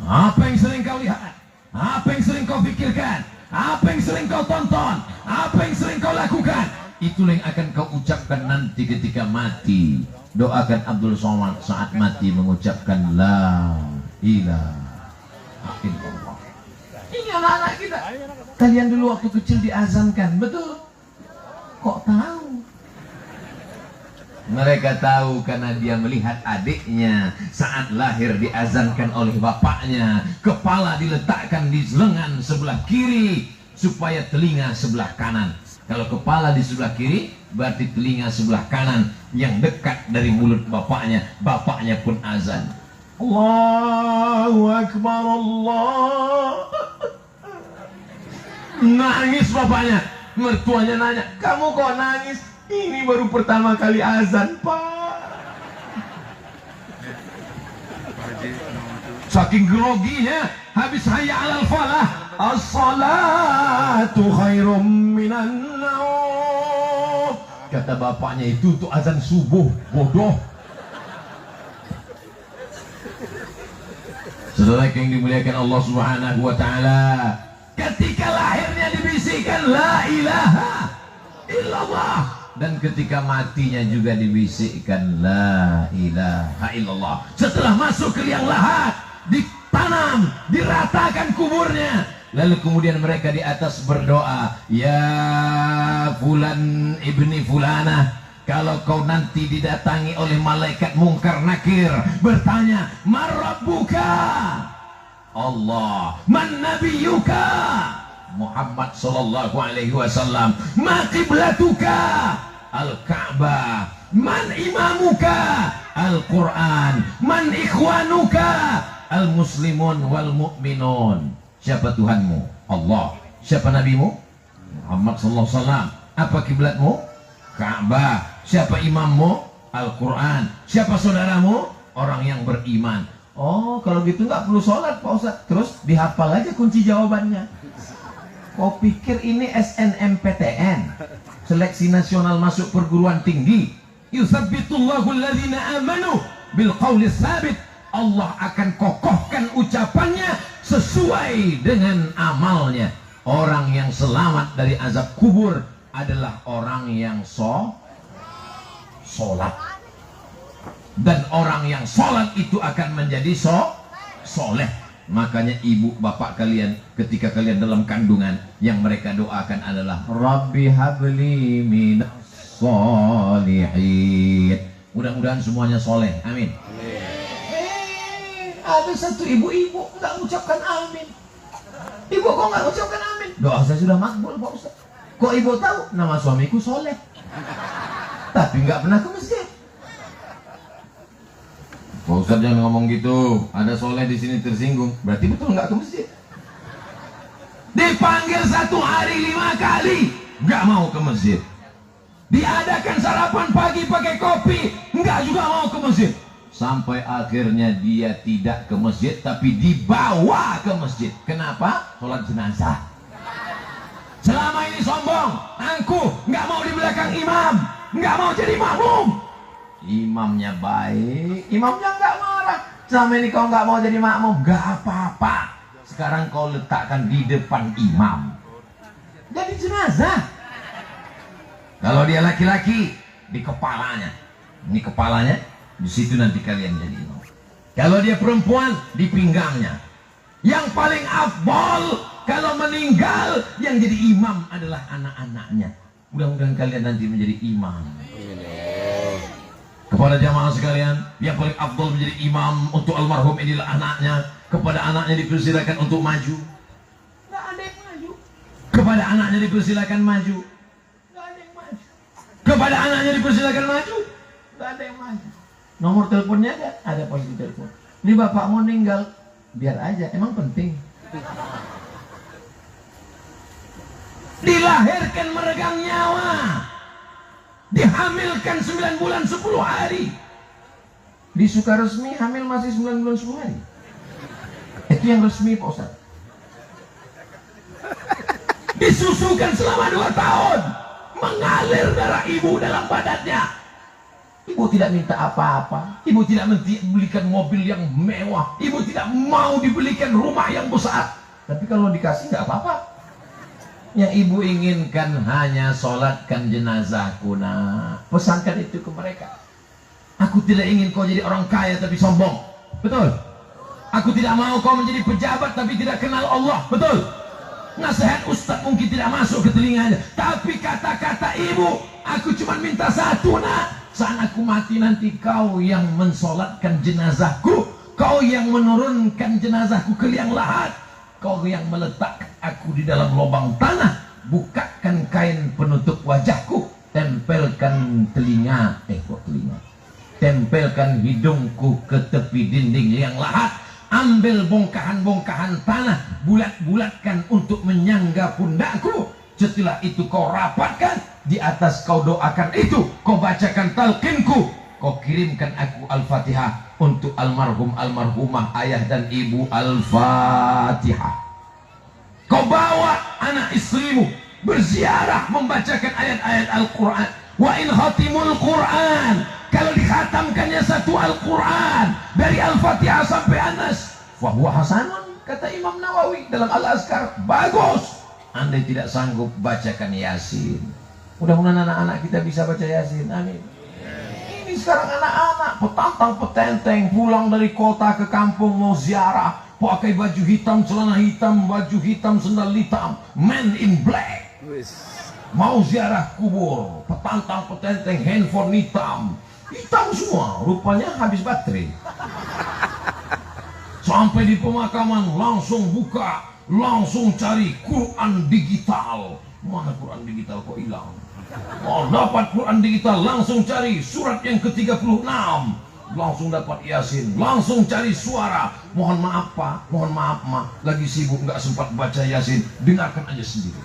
Apa yang sering kau lihat? Apa yang sering kau pikirkan? Apa yang sering kau tonton? Apa yang sering kau lakukan? Itulah yang akan kau ucapkan nanti ketika mati. Doakan Abdul Somad saat mati mengucapkan la ilaha illallah. Ini anak-anak kita. Kalian dulu waktu kecil diazankan, betul? Kok tahu? Mereka tahu karena dia melihat adiknya saat lahir diazankan oleh bapaknya. Kepala diletakkan di lengan sebelah kiri supaya telinga sebelah kanan. Kalau kepala di sebelah kiri berarti telinga sebelah kanan yang dekat dari mulut bapaknya. Bapaknya pun azan. Allahu Akbar, Allah. Nangis bapaknya. Mertuanya nanya, kamu kok nangis? Ini baru pertama kali azan, Pak. Saking groginya, habis hayya 'alal falah, as-salatu khairum minan naum. Kata bapaknya, itu untuk azan subuh, bodoh. Saudara yang dimuliakan Allah Subhanahu wa taala, ketika lahirnya dibisikkan la ilaha illallah, dan ketika matinya juga dibisikkan la ilaha illallah. Setelah masuk ke liang lahat, ditanam, diratakan kuburnya, lalu kemudian mereka di atas berdoa, ya fulan ibni fulana, kalau kau nanti didatangi oleh malaikat mungkar nakir bertanya, man rabbuka? Allah. Man nabiyuka? Muhammad sallallahu alaihi wasallam. Ma qiblatuka? Al-Ka'bah. Man imamuka? Al-Quran. Man ikhwanuka? Al-muslimun wal mu'minun. Siapa Tuhanmu? Allah. Siapa nabimu? Muhammad sallallahu alaihi wasallam. Apa kiblatmu? Ka'bah. Siapa imammu? Al-Quran. Siapa saudaramu? Orang yang beriman. Oh, kalau gitu nggak perlu sholat, Pak Ustaz. Terus dihafal aja kunci jawabannya. Kau pikir ini SNMPTN, seleksi nasional masuk perguruan tinggi? Yutsabbitullahu alladhina amanu bil qawli tsabit. Allah akan kokohkan ucapannya sesuai dengan amalnya. Orang yang selamat dari azab kubur adalah orang yang sholat. Dan orang yang sholat itu akan menjadi soleh. Makanya ibu bapak kalian ketika kalian dalam kandungan, yang mereka doakan adalah Rabbi habli minas sholihin. Mudah-mudahan semuanya soleh, amin. Ada satu ibu-ibu nggak mengucapkan amin. Ibu kok nggak mengucapkan amin? Doa saya sudah makbul, Pak Ustaz. Kok ibu tahu? Nama suamiku soleh, tapi nggak pernah ke masjid. Pak Ustaz jangan ngomong gitu. Ada soleh di sini tersinggung. Berarti betul nggak ke masjid. Dipanggil satu hari 5 kali, nggak mau ke masjid. Diadakan sarapan pagi pakai kopi, nggak juga mau ke masjid. sampai akhirnya dia tidak ke masjid tapi dibawa ke masjid. Kenapa? Sholat jenazah. Selama ini sombong, aku nggak mau di belakang imam, nggak mau jadi makmum. Imamnya baik, imamnya nggak marah. Selama ini kau nggak mau jadi makmum, nggak apa-apa. Sekarang kau letakkan di depan imam, jadi jenazah. Kalau dia laki-laki, di kepalanya. Ini kepalanya, di situ nanti kalian jadi imam. Kalau dia perempuan, di pinggangnya. Yang paling afdal kalau meninggal, yang jadi imam adalah anak-anaknya. Mudah-mudahan kalian nanti menjadi imam. Kepada jamaah sekalian, yang paling afdal menjadi imam untuk almarhum inilah anaknya. Kepada anaknya dipersilakan untuk maju. Nggak ada yang maju. Kepada anaknya dipersilakan maju. Nggak ada yang maju. Kepada anaknya dipersilakan maju. Nggak ada yang maju. Nomor teleponnya ada posisi telepon. Ini bapak mau meninggal, biar aja. Emang penting. Dilahirkan meregang nyawa, dihamilkan 9 bulan 10 hari. Di Sukaresmi hamil masih 9 bulan 10 hari. Itu yang resmi Pak Ustaz. Disusukan selama 2 tahun, mengalir darah ibu dalam badannya. Ibu tidak minta apa-apa, ibu tidak belikan mobil yang mewah, ibu tidak mau dibelikan rumah yang besar. Tapi kalau dikasih nggak apa-apa. Yang ibu inginkan hanya sholatkan jenazahku, nak. Pesankan itu ke mereka. Aku tidak ingin kau jadi orang kaya tapi sombong. Betul? Aku tidak mau kau menjadi pejabat tapi tidak kenal Allah. Betul? Nasihat ustaz mungkin tidak masuk ke telinganya, tapi kata-kata ibu, aku cuma minta satu, nak. Saat aku mati nanti kau yang mensolatkan jenazahku, kau yang menurunkan jenazahku ke liang lahat, kau yang meletakkan aku di dalam lubang tanah, bukakan kain penutup wajahku, tempelkan telinga, tempelkan hidungku ke tepi dinding liang lahat, ambil bongkahan-bongkahan tanah, bulat-bulatkan untuk menyangga pundakku. Setelah itu kau rapatkan, di atas kau doakan itu, kau bacakan talqinku, kau kirimkan aku Al-Fatihah untuk almarhum almarhumah ayah dan ibu. Al-Fatihah. Kau bawa anak istrimu berziarah membacakan ayat-ayat Al-Quran. Wa in khatimul Quran, kalau dikhatamkannya satu Al-Quran dari Al-Fatihah sampai Anas, fahuwa hasanun, kata Imam Nawawi dalam Al-Azkar, bagus. Andai tidak sanggup, bacakan Yasin. Mudah-mudahan anak-anak kita bisa baca Yasin. Amin. Ini sekarang anak-anak petantang petenteng pulang dari kota ke kampung mau ziarah, pakai baju hitam, celana hitam, baju hitam, sendal hitam, man in black. Mau ziarah kubur, petantang petenteng, handphone hitam, hitam semua. Rupanya habis baterai. Sampai di pemakaman langsung buka, langsung cari Quran digital. Mana Quran digital kok hilang? Oh, dapat Quran digital, langsung cari surat yang ke-36, langsung dapat Yasin, langsung cari suara. Mohon maaf Pak, mohon maaf Ma, lagi sibuk nggak sempat baca Yasin, dengarkan aja sendiri.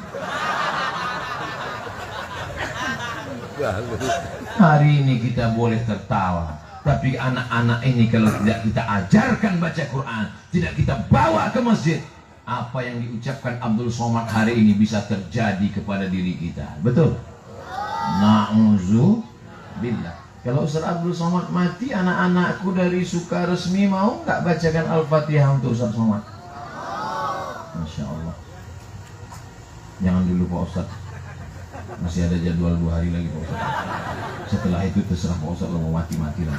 Hari ini kita boleh tertawa, tapi anak-anak ini kalau tidak kita ajarkan baca Quran, tidak kita bawa ke masjid, apa yang diucapkan Abdul Somad hari ini bisa terjadi kepada diri kita. Betul? Na'udzubillah. Kalau Ustaz Abdul Somad mati, anak-anakku dari Sukaresmi mau nggak bacakan Al-Fatihah untuk Ustaz Somad? Masya Allah. Jangan dulu Pak Ustaz, masih ada jadwal 2 hari lagi Pak Ustaz. Setelah itu terserah Pak Ustaz, lo mau mati-mati lah.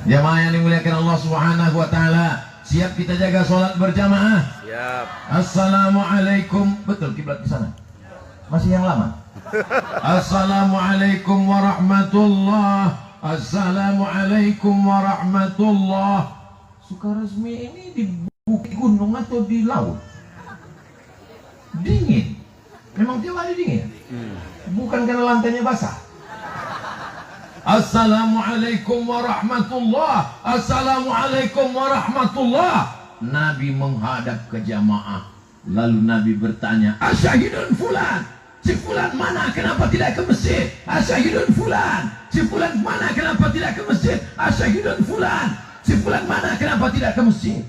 Jamaah yang dimuliakan Allah Subhanahu wa Ta'ala, siap kita jaga sholat berjamaah? Siap. Assalamualaikum. Betul kiblat di sana? Masih yang lama? Assalamualaikum warahmatullah. Assalamualaikum warahmatullah. Sukaresmi ini di bukit gunung atau di laut? Dingin. Memang tiap hari dingin? Bukan karena lantainya basah. Assalamualaikum warahmatullah. Assalamualaikum warahmatullah. Nabi menghadap ke jamaah, lalu Nabi bertanya, asyahidun fulan, Si fulan mana kenapa tidak ke masjid? Asyahidun fulan. Si fulan mana kenapa tidak ke masjid? Asyahidun fulan. Si fulan mana kenapa tidak ke masjid?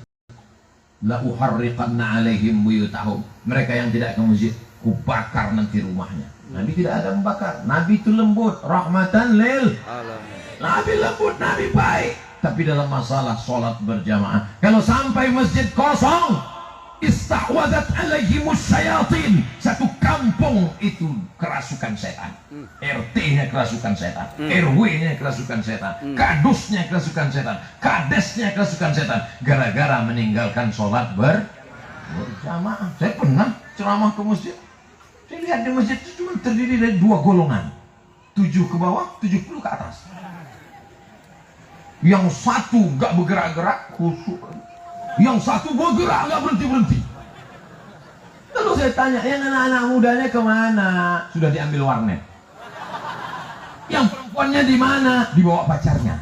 La uharriqanna alaihim buyutahum. Mereka yang tidak ke masjid, kubakar nanti rumahnya. Nabi tidak ada membakar. Nabi itu lembut, rahmatan lil alamin. Nabi lembut, Nabi baik. Tapi dalam masalah sholat berjamaah, kalau sampai masjid kosong, istahwadat alaihimus syayatin. Satu kampung itu kerasukan setan. RT-nya kerasukan setan, RW-nya kerasukan setan, kadusnya kerasukan setan, kadesnya kerasukan setan, gara-gara meninggalkan sholat berjamaah. Saya pernah ceramah ke masjid. Saya lihat di masjid itu cuma terdiri dari 2 golongan, 7 ke bawah, 70 ke atas. Yang satu gak bergerak-gerak, khusyuk. Yang satu bergerak gak berhenti-berhenti. Lalu saya tanya, yang anak-anak mudanya kemana? Sudah diambil warnet. Yang perempuannya di mana? Dibawa pacarnya.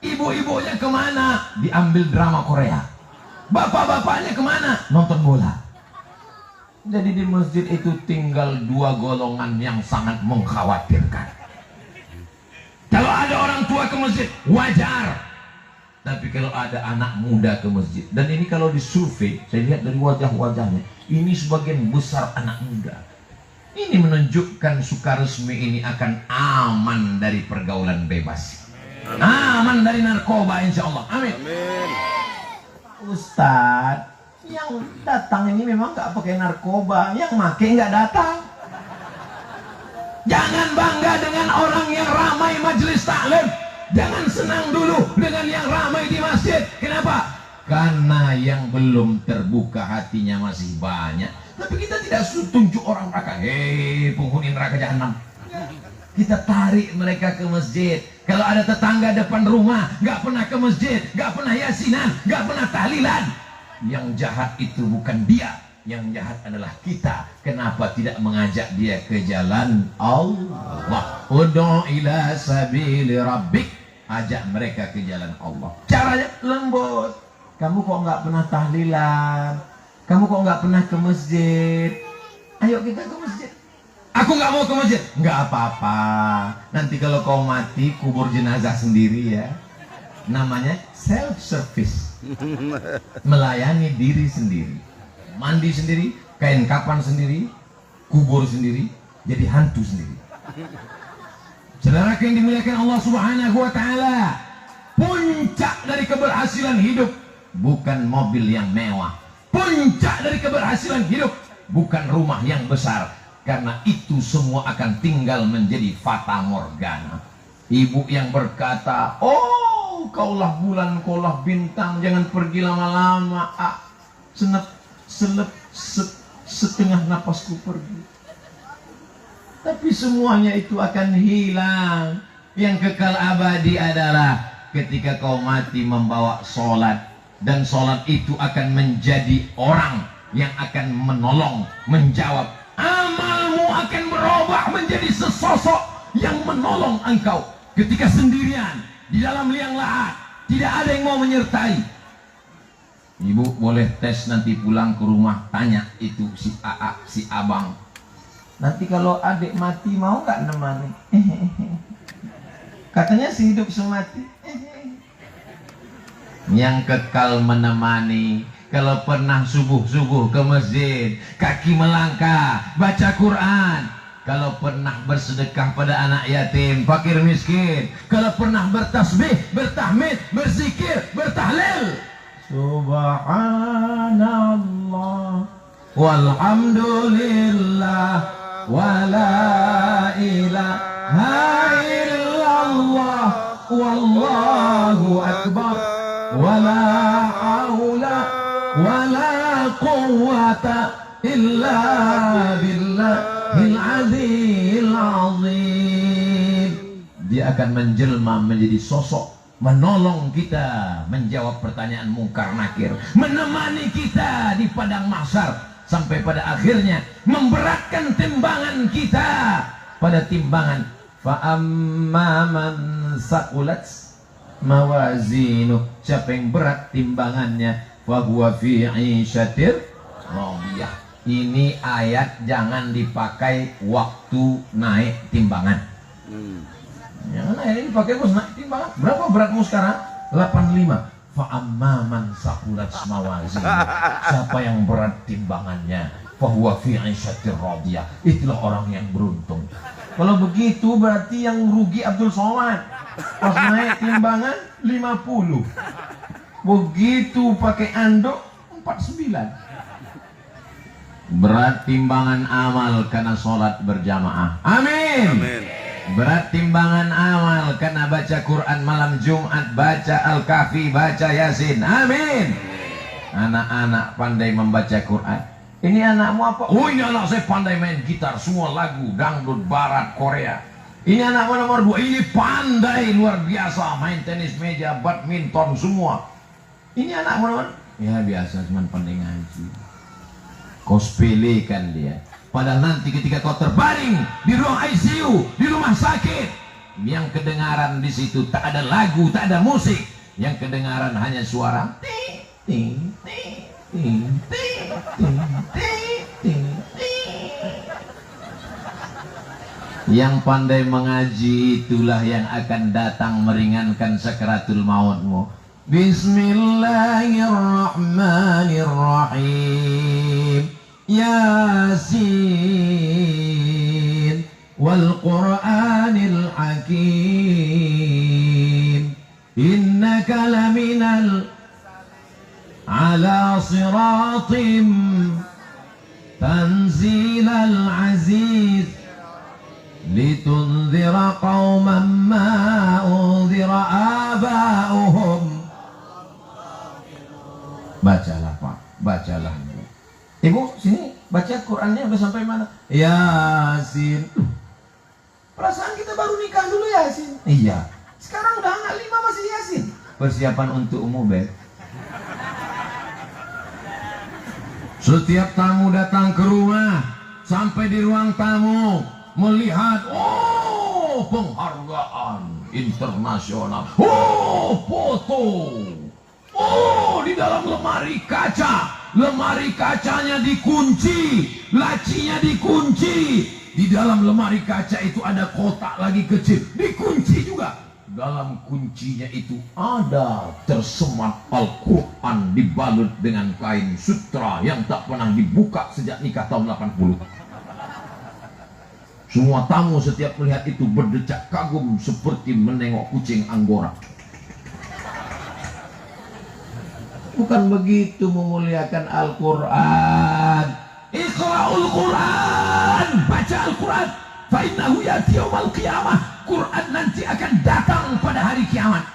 Ibu-ibunya kemana? Diambil drama Korea. Bapak-bapaknya kemana? Nonton bola. Jadi di masjid itu tinggal 2 golongan yang sangat mengkhawatirkan. Kalau ada orang tua ke masjid, wajar. Tapi kalau ada anak muda ke masjid, dan ini kalau disurvei, saya lihat dari wajah-wajahnya, ini sebagian besar anak muda. Ini menunjukkan Sukaresmi ini akan aman dari pergaulan bebas. Aman dari narkoba, insya Allah. Amin. Ustadz, yang datang ini memang gak pakai narkoba, yang make gak datang. Jangan bangga dengan orang yang ramai majelis taklim. Jangan senang dulu dengan yang ramai di masjid. Kenapa? Karena yang belum terbuka hatinya masih banyak. Tapi kita tidak tunjuk orang neraka. Hei, penghuni neraka jahanam. Kita tarik mereka ke masjid. Kalau ada tetangga depan rumah gak pernah ke masjid, gak pernah yasinan, gak pernah tahlilan, yang jahat itu bukan dia, yang jahat adalah kita. Kenapa tidak mengajak dia ke jalan Allah? Ud'u ila sabili rabbik. Ajak mereka ke jalan Allah. Caranya lembut. Kamu kok nggak pernah tahlilan? Kamu kok nggak pernah ke masjid? Ayo kita ke masjid. Aku nggak mau ke masjid. Nggak apa-apa. Nanti kalau kau mati, kubur jenazah sendiri ya. Namanya self service. Melayani diri sendiri. Mandi sendiri, kain kapan sendiri, kubur sendiri, jadi hantu sendiri. Saudara yang dimuliakan Allah Subhanahu wa taala, puncak dari keberhasilan hidup bukan mobil yang mewah. Puncak dari keberhasilan hidup bukan rumah yang besar, karena itu semua akan tinggal menjadi fata morgana. Ibu yang berkata, "Oh, kaulah bulan, kaulah bintang, jangan pergi lama-lama." Setengah napasku pergi. Tapi semuanya itu akan hilang. Yang kekal abadi adalah ketika kau mati membawa sholat, dan sholat itu akan menjadi orang yang akan menolong, menjawab. Amalmu akan berubah menjadi sesosok yang menolong engkau ketika sendirian di dalam liang lahat, tidak ada yang mau menyertai. Ibu boleh tes nanti pulang ke rumah, tanya itu si AA, si abang, nanti kalau adik mati mau gak nemani? Katanya si hidup semati. Yang kekal menemani, kalau pernah subuh-subuh ke masjid, kaki melangkah, baca Quran, kalau pernah bersedekah pada anak yatim, fakir miskin, kalau pernah bertasbih, bertahmid, berzikir, bertahlil, subhanallah walhamdulillah wala ilaha illallah wallahu akbar wala haula wala quwwata illa billahil azizil azim. Dia akan menjelma menjadi sosok menolong kita, menjawab pertanyaan mungkar nakir, menemani kita di padang mahsyar, sampai pada akhirnya memberatkan timbangan kita pada timbangan. Fa amma man saqulat mawazinu, siapa yang berat timbangannya, fa huwa fi 'ishatir radiyah, Ini ayat jangan dipakai waktu naik timbangan. Jangan ayat ini dipakai bos naik timbangan. Berapa beratmu sekarang? 85. Fa'amman saqulat mawazin. Siapa yang berat timbangannya, fahuwa fi 'ishatir radiyah. Itulah orang yang beruntung. Kalau begitu berarti yang rugi Abdul Somad. Pas naik timbangan 50. Begitu pakai anduk 49. Berat timbangan amal karena sholat berjamaah. Amin. Amin. Berat timbangan amal karena baca Quran malam Jumat, baca Al-Kahfi, baca Yasin. Amin. Anak-anak pandai membaca Quran. Ini anakmu apa? Oh, ini anak saya pandai main gitar, semua lagu dangdut barat Korea. Ini anakmu nomor 2. Ini pandai luar biasa main tenis meja, badminton semua. Ini anakmu nomor, ya biasa cuman pandai ngaji. Kau sepelekan dia. Padahal nanti ketika kau terbaring di ruang ICU, di rumah sakit, yang kedengaran di situ tak ada lagu, tak ada musik. Yang kedengaran hanya suara ting, ting, ting, ting, ting, ting, ting, ting. Yang pandai mengaji itulah yang akan datang meringankan sakaratul mautmu. Bismillahirrahmanirrahim. Yasin wal Qur'anil Hakim. Innaka laminal ala siratim tanzilal aziz litunzira qauman ma unzira aba'uhum. Bacalah Pak, bacalah Ibu, sini baca Qurannya udah sampai mana? Yasin. Perasaan kita baru nikah dulu Yasin. Iya. Sekarang udah anak 5 masih Yasin. Persiapan untuk umum, Beb. Setiap tamu datang ke rumah, sampai di ruang tamu melihat, oh penghargaan internasional, oh foto, oh di dalam lemari kaca. Lemari kacanya dikunci, lacinya dikunci. Di dalam lemari kaca itu ada kotak lagi kecil, dikunci juga. Dalam kuncinya itu ada tersemat Al-Quran dibalut dengan kain sutra yang tak pernah dibuka sejak nikah tahun 80. Semua tamu setiap melihat itu berdecak kagum seperti menengok kucing Anggora. Bukan begitu memuliakan Al-Quran. Iqra'ul Quran, baca Al-Quran. Fa'innahu ya'ti yaumal qiyamah. Quran nanti akan datang pada hari kiamat.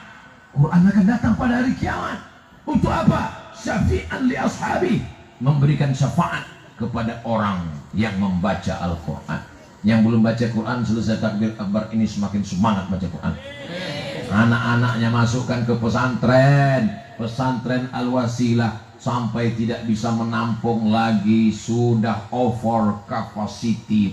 Quran akan datang pada hari kiamat. Untuk apa? Syafi'an li ashabi. Memberikan syafaat kepada orang yang membaca Al-Quran. Yang belum baca Quran selesai takbir akbar ini semakin semangat baca Quran. Anak-anaknya masukkan ke pesantren Al-Wasilah, sampai tidak bisa menampung lagi, sudah over capacity.